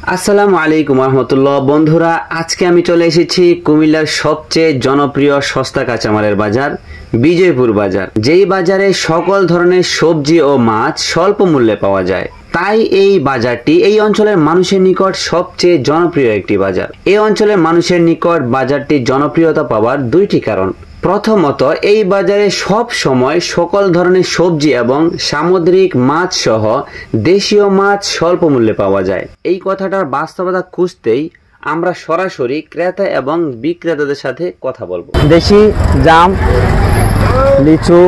আসসালামু আলাইকুম রহমতুল্লাহ। বন্ধুরা, আজকে আমি চলে এসেছি কুমিল্লার সবচেয়ে জনপ্রিয় সস্তা কাঁচামালের বাজার বিজয়পুর বাজার, যেই বাজারে সকল ধরনের সবজি ও মাছ স্বল্প মূল্যে পাওয়া যায়। তাই এই বাজারটি এই অঞ্চলের মানুষের নিকট সবচেয়ে জনপ্রিয় একটি বাজার। এই অঞ্চলের মানুষের নিকট বাজারটি জনপ্রিয়তা পাওয়ার দুইটি কারণ। প্রথমত, এই বাজারে সব সময় সকল ধরনের সবজি এবং সামুদ্রিক মাছ সহ দেশীয় মাছ স্বল্প মূল্যে পাওয়া যায়। এই কথাটার বাস্তবতা খুঁজতেই আমরা সরাসরি ক্রেতা এবং বিক্রেতাদের সাথে কথা বলবো। দেশি জাম, লিচু,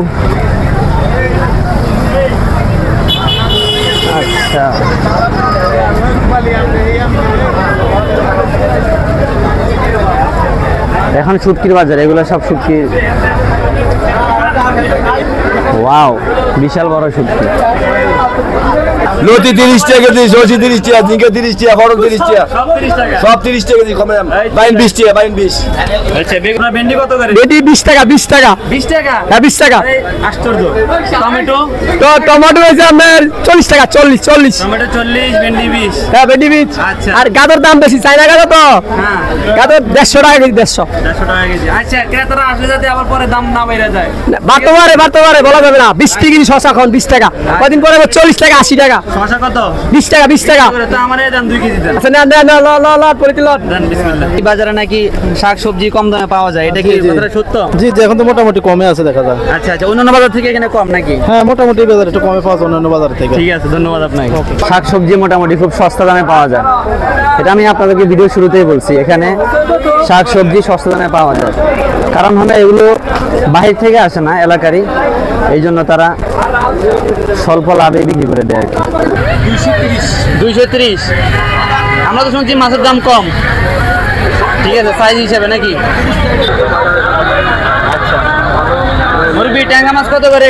আচ্ছা এখন শুটকির বাজার, এগুলো সব শুটকি। ওয়াও, বিশাল বড় শুটকি। লতি 30 টাকা কেজি, সবজি 30 টাকা, ঝিঙ্গা 30 টাকা, করলা 30 টাকা, সব 30 টাকা কেজি। কমে বাইন 20 টাকা, বাইন 20। আচ্ছা, বেগুন ভেন্ডি কত করে? ভেন্ডি 20 টাকা, 20 টাকা, 20 টাকা। হ্যাঁ 20 টাকা। আশ্চর্য। টমেটো? তো টমেটো হয়েছে আপনার 40 টাকা, 40। টমেটো 40, ভেন্ডি 20। হ্যাঁ ভেন্ডি 20। আচ্ছা। আর গাজর দাম বেশি, চাইনা গাজর তো। হ্যাঁ, গাজর 150 টাকা কেজি, 150 টাকা কেজি। আচ্ছা, ক্রেতারা আসলে যাতে আবার পরে দাম না বেড়ে যায়। বাড়তে পারে বলা যাবে না। 20 টাকা কেজি শসা, এখন 20 টাকা, কদিন পরে 40 টাকা, 80 টাকা। শসা কত? 20 টাকা, 20 টাকা। তো আমারে দেন 2 কেজি দেন। আচ্ছা না করে দিল। দেন, বিসমিল্লাহ। এই বাজারে নাকি শাকসবজি কম দামে পাওয়া যায়, এটা কি কথাটা সত্য? জি জি, এখন তো মোটামুটি কমে আছে দেখা যায়। আচ্ছা আচ্ছা, অন্যান্য বাজার থেকে এখানে কম নাকি? হ্যাঁ, মোটামুটি বাজার একটু কমে পাওয়া যায় অন্যান্য বাজার থেকে। ঠিক আছে, ধন্যবাদ আপনাকে। শাকসবজি মোটামুটি খুব সস্তা দামে পাওয়া যায়, এটা আমি আপনাদেরকে ভিডিও শুরুতেই বলছি। এখানে শাকসবজি সস্তা দামে পাওয়া যায়, কারণ হলো এগুলো বাহির থেকে আসে না, এলাকারই, এই জন্য তারা স্বল্প লাভে বিক্রি করে দেয় আর কি। 230। আমরা তো শুনছি মাছের দাম কম। ঠিক আছে, সাইজ হিসাবে নাকি? আচ্ছা, মুরগি ট্যাংরা মাছ কত করে?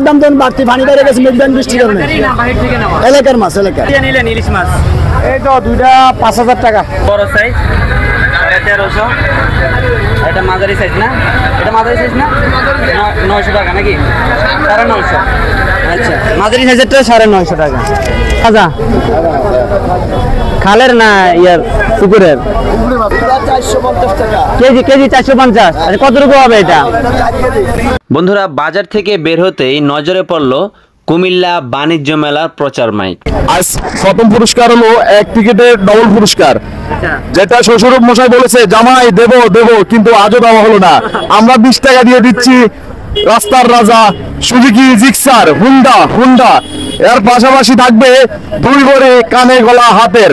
দাম তো বাড়তি, পানি বেড়ে গেছে, মেঘদান বৃষ্টির কারণে। বাহির থেকে নেওয়া এলাকার মাছ, এলাকার। নিলেন ইলিশ মাছ? এই তো দুইটা 5000 টাকা। বড় সাইজ 1300। এটা মাঝারি সাইজ না? এটা মাঝারি সাইজ না? 900 টাকা নাকি? 950। আচ্ছা, মাঝারি সাইজেরটা 950 টাকা। আচ্ছা, খালের না ইয়ার পুকুরের? 450 টাকা কেজি 450। আচ্ছা, কতটুকু হবে এটা? বন্ধুরা, বাজার থেকে বের হতেই নজরে পড়ল কুমিল্লা বাণিজ্য মেলার প্রচার মাইক। আজ প্রথম পুরস্কার হলো এক টিকেটের ডবল পুরস্কার, যেটা শ্বশুর মশাই বলেছে জামাই দেব কিন্তু আজও দেওয়া হলো না। আমরা 20 টাকা দিয়ে দিচ্ছি রাস্তার রাজা সুজুকি জিক্সার হুন্ডা। এর পাশাপাশি থাকবে 2 ভরি কানে গলা হাতের।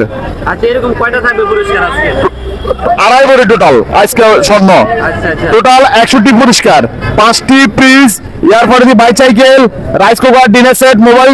আচ্ছা, এরকম কয়টা থাকবে পুরস্কার আজকে? 2.5 ভরি টোটাল আজকে স্বর্ণ। আচ্ছা আচ্ছা, টোটাল 61টি পুরস্কার, 5টি fridge, airport bicycle, rice cooker, dinner set, mobile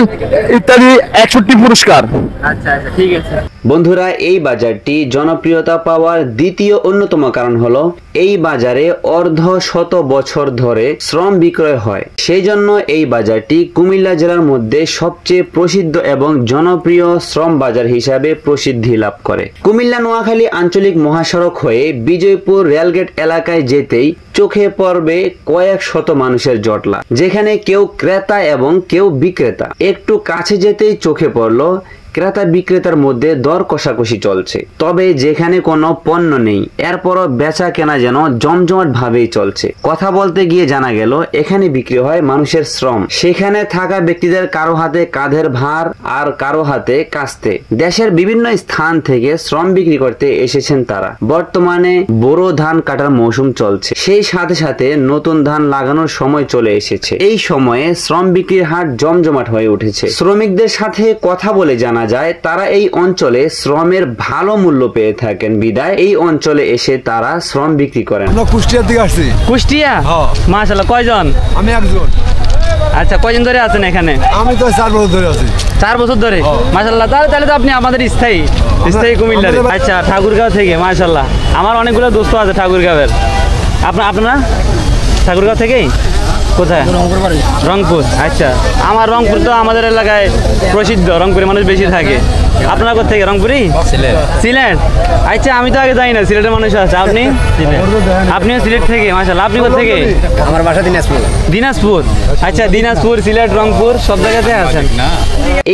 ইত্যাদি 61টি পুরস্কার। আচ্ছা আচ্ছা, ঠিক আছে। বন্ধুরা, এই বাজারটি জনপ্রিয়তা পাওয়ার দ্বিতীয় অন্যতম কারণ হলো এই বাজারে অর্ধশত বছর ধরে শ্রম বিক্রয় হয়। সেই জন্য এই বাজারটি কুমিল্লা জেলার মধ্যে সবচেয়ে প্রসিদ্ধ এবং জনপ্রিয় শ্রম বাজার হিসাবে প্রসিদ্ধি লাভ করে। কুমিল্লা নোয়াখালী আঞ্চলিক মহাসড়ক হয়ে বিজয়পুর রেলগেট এলাকায় যেতেই চোখে পড়বে কয়েক শত মানুষের জটলা, যেখানে কেউ ক্রেতা এবং কেউ বিক্রেতা। একটু কাছে যেতেই চোখে পড়লো ক্রেতা বিক্রেতার মধ্যে দর কষাকষি চলছে। তবে যেখানে কোনো পণ্য নেই, এরপরও বেচা কেনা যেন জমজমাট ভাবেই চলছে। কথা বলতে গিয়ে জানা গেল এখানে বিক্রি হয় মানুষের শ্রম। সেখানে থাকা ব্যক্তিদের কারো হাতে কাঁধের ভার আর কারো হাতে কাস্তে। দেশের বিভিন্ন স্থান থেকে শ্রম বিক্রি করতে এসেছেন তারা। বর্তমানে বোরো ধান কাটার মৌসুম চলছে, সেই সাথে সাথে নতুন ধান লাগানোর সময় চলে এসেছে। এই সময়ে শ্রম বিক্রির হাট জমজমাট হয়ে উঠেছে। শ্রমিকদের সাথে কথা বলে জানা যায় তারা এই অঞ্চলে শ্রমের ভালো মূল্য পেয়ে থাকেন, বিদায় এই অঞ্চলে এসে তারা শ্রম বিক্রি করেন। আমরা কুষ্টিয়া থেকে আসছি। কুষ্টিয়া? মাশাআল্লাহ, কয়জন? আমি একজন। আচ্ছা, কয়দিন ধরে আছেন এখানে? আমি তো 4 বছর ধরে আছি। 4 বছর ধরে? মাশাআল্লাহ, তাহলে তো আপনি আমাদের স্থায়ী কুমিল্লার। আচ্ছা, ঠাকুরগাঁও থেকে? মাশাআল্লাহ, আমার অনেকগুলো দোস্ত আছে ঠাকুরগাঁওয়ের। আপনারা ঠাকুরগাঁও থেকেই? কোথায়? রংপুর। আচ্ছা, আমার রংপুর তো আমাদের এলাকায় প্রসিদ্ধ, রংপুরে মানুষ বেশি থাকে। আপনার কোথা থেকে? রংপুরি? সিলেট। আচ্ছা, আমি তো আগে যাই না, সিলেটের মানুষ আছে। আপনি? আপনিও সিলেট থেকে? মাশাআল্লাহ। আপনি কোথা থেকে? আমার বাসা দিনাজপুর। দিনাজপুর। আচ্ছা, দিনাজপুর, সিলেট, রংপুর সব জায়গাতে আছেন।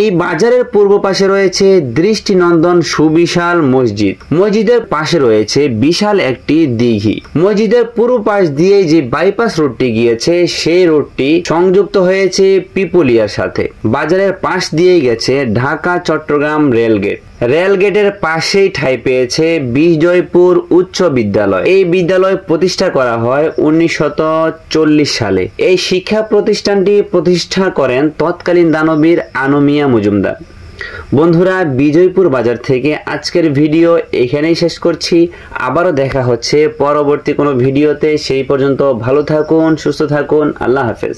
এই বাজারের পূর্ব পাশে রয়েছে দৃষ্টিনন্দন সুবিশাল মসজিদ। মসজিদের পাশে রয়েছে বিশাল একটি দিঘি। মসজিদের পূর্ব পাশ দিয়ে যে বাইপাস রোডটি গিয়েছে সেই রোডটি সংযুক্ত হয়েছে পিপুলিয়ার সাথে। বাজারের পাশ দিয়ে গেছে ঢাকা চট্টগ্রাম রেলগেট। রেলগেটের পাশেই ঠাঁই পেয়েছে বিজয়পুর উচ্চ বিদ্যালয়। এই বিদ্যালয় প্রতিষ্ঠা করা হয় 1940 সালে। এই শিক্ষা প্রতিষ্ঠানটি প্রতিষ্ঠা করেন তৎকালীন দানবীর আনমিয়া মজুমদার। বন্ধুরা, বিজয়পুর বাজার থেকে আজকের ভিডিও এখানেই শেষ করছি। আবারও দেখা হচ্ছে পরবর্তী কোনো ভিডিওতে। সেই পর্যন্ত ভালো থাকুন, সুস্থ থাকুন। আল্লাহ হাফেজ।